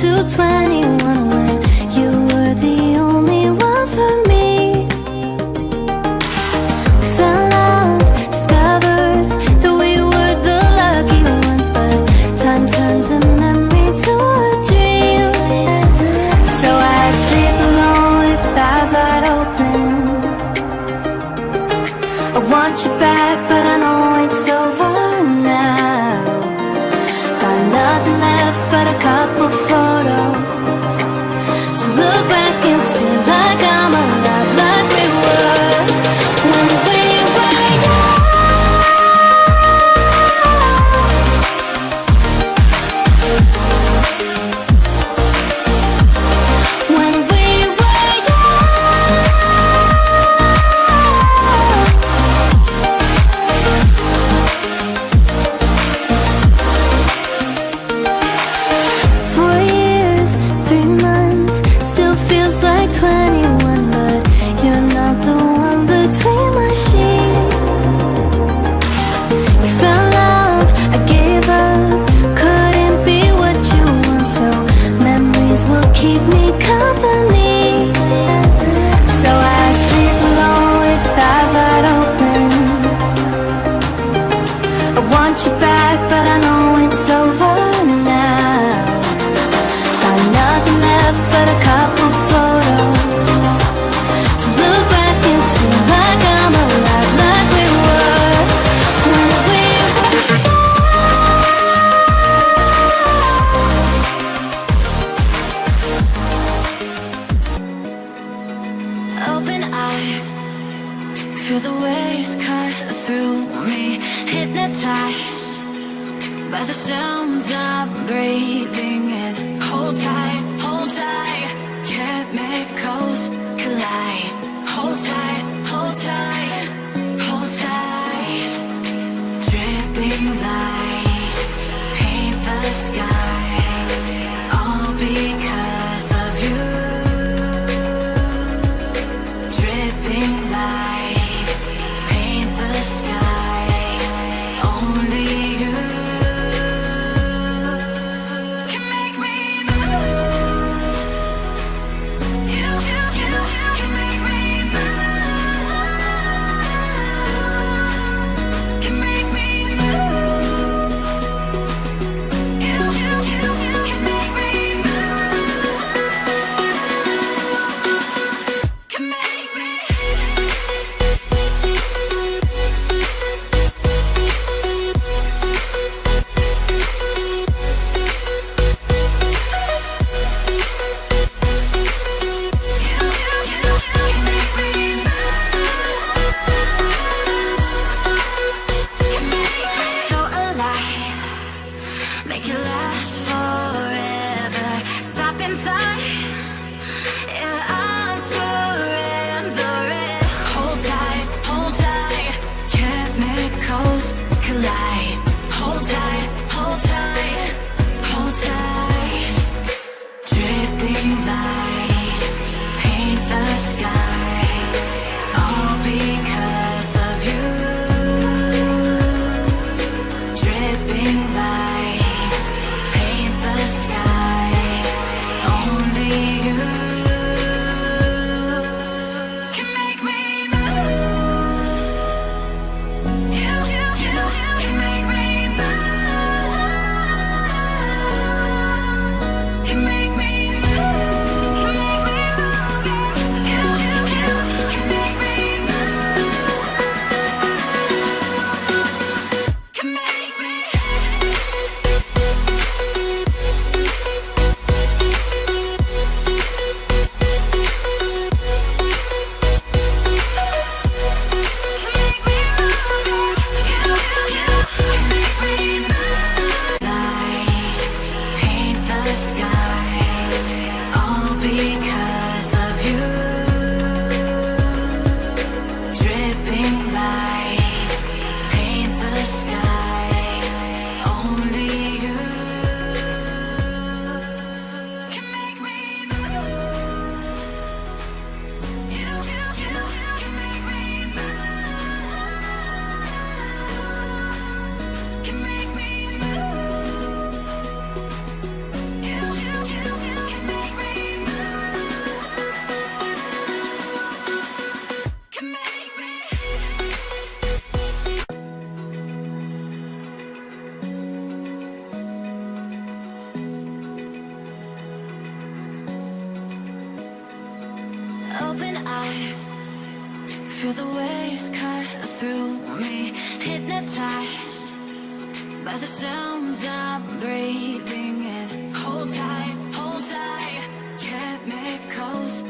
to 21 when you were the only one for me. We fell in love, discovered that we were the lucky ones, but time turns a memory to a dream. So I sleep alone with eyes wide open. I want you back, but I know it's over now. Got nothing left but a couple photos to look back and feel like I'm alive, like we were when we were young. When we were young. 4 years, 3 months, still feels like 21, but you're not the one between my sheets. You found love, I gave up, couldn't be what you want, so memories will keep me company. So I sleep alone with eyes wide open. I want you back, but I know it's over now. Got nothing left but a couple photos to look back and feel like I'm alive, like we were when we were young. Open eye, feel the waves cut through me, hypnotized by the sounds I'm breathing in. Hold tight, chemicals collide. Hold tight, hold tight, hold tight. Dripping lights paint the skies, all because of you. Dripping lights paint the skies, only you can make me move. You can make me move. Can make me move. You can make me move. Can make me. So alive, make it last forever. Stop in time, yeah, I'm surrendering. Hold tight, chemicals collide. Hold tight, hold tight. Dripping lights paint the skies, all because of you. Dripping lights paint the skies, only you can make me move. You can make me move. Can make me move. Can make me move. You can make me move. Can make me. Lights paint the sky, open eye, feel the waves cut through me, hypnotized by the sounds I'm breathing in. Hold tight, chemicals